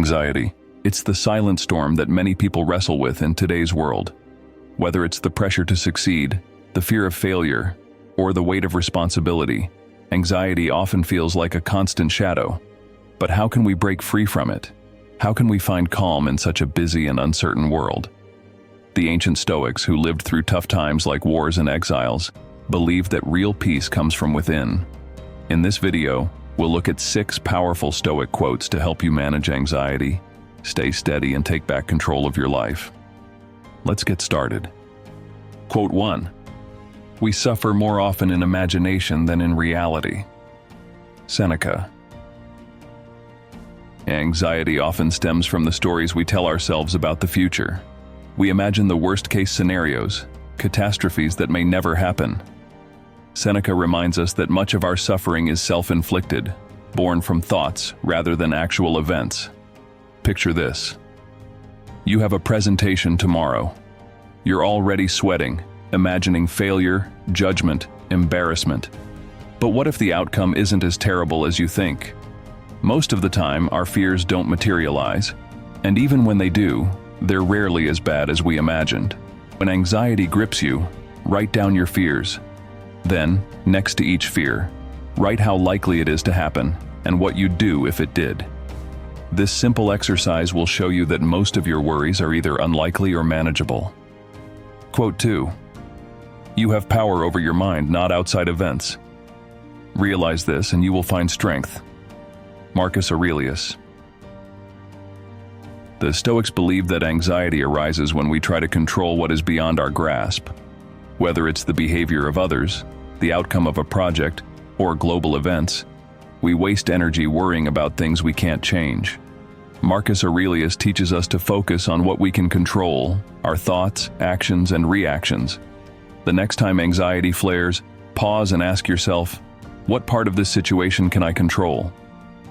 Anxiety. It's the silent storm that many people wrestle with in today's world. Whether it's the pressure to succeed, the fear of failure, or the weight of responsibility, anxiety often feels like a constant shadow. But how can we break free from it? How can we find calm in such a busy and uncertain world? The ancient Stoics, who lived through tough times like wars and exiles, believed that real peace comes from within. In this video, we'll look at 6 powerful Stoic quotes to help you manage anxiety, stay steady, and take back control of your life. Let's get started. Quote 1. We suffer more often in imagination than in reality. Seneca. Anxiety often stems from the stories we tell ourselves about the future. We imagine the worst-case scenarios, catastrophes that may never happen. Seneca reminds us that much of our suffering is self-inflicted, born from thoughts rather than actual events. Picture this. You have a presentation tomorrow. You're already sweating, imagining failure, judgment, embarrassment. But what if the outcome isn't as terrible as you think? Most of the time, our fears don't materialize, and even when they do, they're rarely as bad as we imagined. When anxiety grips you, write down your fears. Then, next to each fear, write how likely it is to happen and what you'd do if it did. This simple exercise will show you that most of your worries are either unlikely or manageable. Quote 2. You have power over your mind, not outside events. Realize this and you will find strength. Marcus Aurelius. The Stoics believe that anxiety arises when we try to control what is beyond our grasp. Whether it's the behavior of others, the outcome of a project, or global events, we waste energy worrying about things we can't change. Marcus Aurelius teaches us to focus on what we can control, our thoughts, actions, and reactions. The next time anxiety flares, pause and ask yourself, what part of this situation can I control?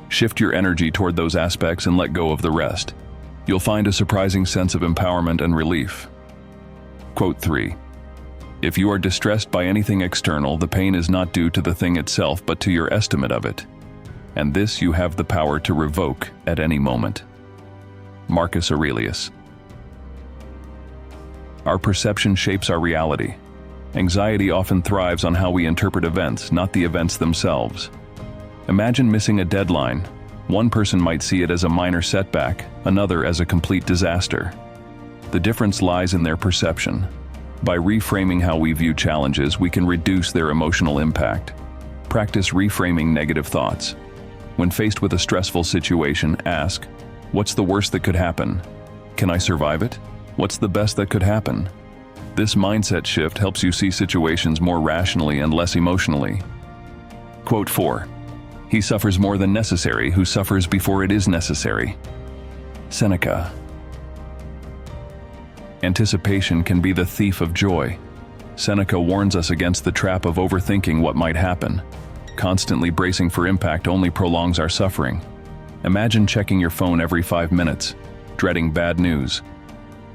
Shift your energy toward those aspects and let go of the rest. You'll find a surprising sense of empowerment and relief. Quote 3. If you are distressed by anything external, the pain is not due to the thing itself but to your estimate of it. And this you have the power to revoke at any moment. Marcus Aurelius. Our perception shapes our reality. Anxiety often thrives on how we interpret events, not the events themselves. Imagine missing a deadline. One person might see it as a minor setback, another as a complete disaster. The difference lies in their perception. By reframing how we view challenges, we can reduce their emotional impact. Practice reframing negative thoughts. When faced with a stressful situation, ask, what's the worst that could happen? Can I survive it? What's the best that could happen? This mindset shift helps you see situations more rationally and less emotionally. Quote 4. He suffers more than necessary who suffers before it is necessary. Seneca. Anticipation can be the thief of joy. Seneca warns us against the trap of overthinking what might happen. Constantly bracing for impact only prolongs our suffering. Imagine checking your phone every 5 minutes, dreading bad news.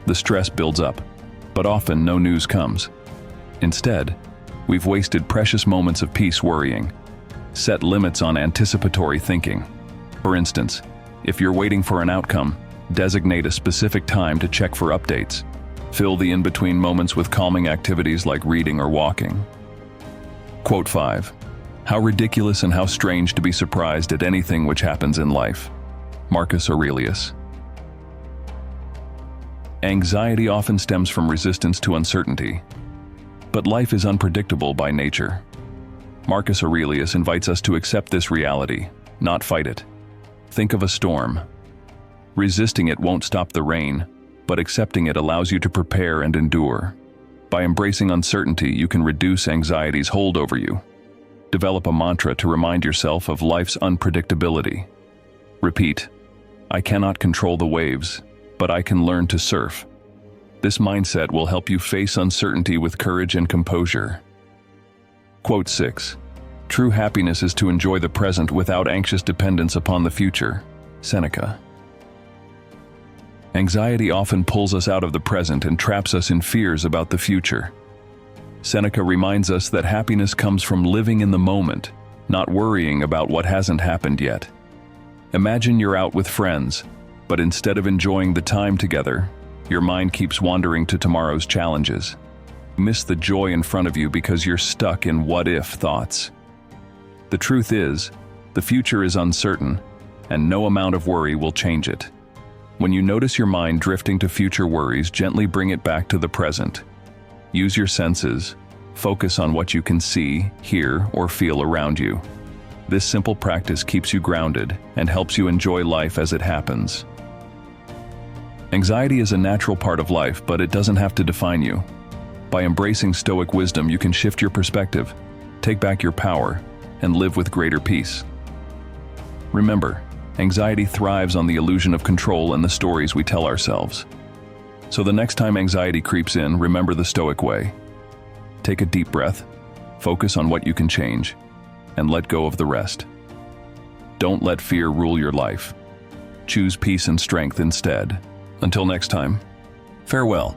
The stress builds up, but often no news comes. Instead, we've wasted precious moments of peace worrying. Set limits on anticipatory thinking. For instance, if you're waiting for an outcome, designate a specific time to check for updates. Fill the in-between moments with calming activities like reading or walking. Quote 5. How ridiculous and how strange to be surprised at anything which happens in life. Marcus Aurelius. Anxiety often stems from resistance to uncertainty, but life is unpredictable by nature. Marcus Aurelius invites us to accept this reality, not fight it. Think of a storm. Resisting it won't stop the rain, but accepting it allows you to prepare and endure. By embracing uncertainty, you can reduce anxiety's hold over you. Develop a mantra to remind yourself of life's unpredictability. Repeat, I cannot control the waves, but I can learn to surf. This mindset will help you face uncertainty with courage and composure. Quote 6. True happiness is to enjoy the present without anxious dependence upon the future. Seneca. Anxiety often pulls us out of the present and traps us in fears about the future. Seneca reminds us that happiness comes from living in the moment, not worrying about what hasn't happened yet. Imagine you're out with friends. But instead of enjoying the time together, your mind keeps wandering to tomorrow's challenges. You miss the joy in front of you because you're stuck in what-if thoughts. The truth is, the future is uncertain, and no amount of worry will change it. When you notice your mind drifting to future worries, gently bring it back to the present. Use your senses. Focus on what you can see, hear, or feel around you. This simple practice keeps you grounded and helps you enjoy life as it happens. Anxiety is a natural part of life, but it doesn't have to define you. By embracing Stoic wisdom, you can shift your perspective, take back your power, and live with greater peace. Remember, anxiety thrives on the illusion of control and the stories we tell ourselves. So the next time anxiety creeps in, remember the Stoic way. Take a deep breath, focus on what you can change, and let go of the rest. Don't let fear rule your life. Choose peace and strength instead. Until next time, farewell.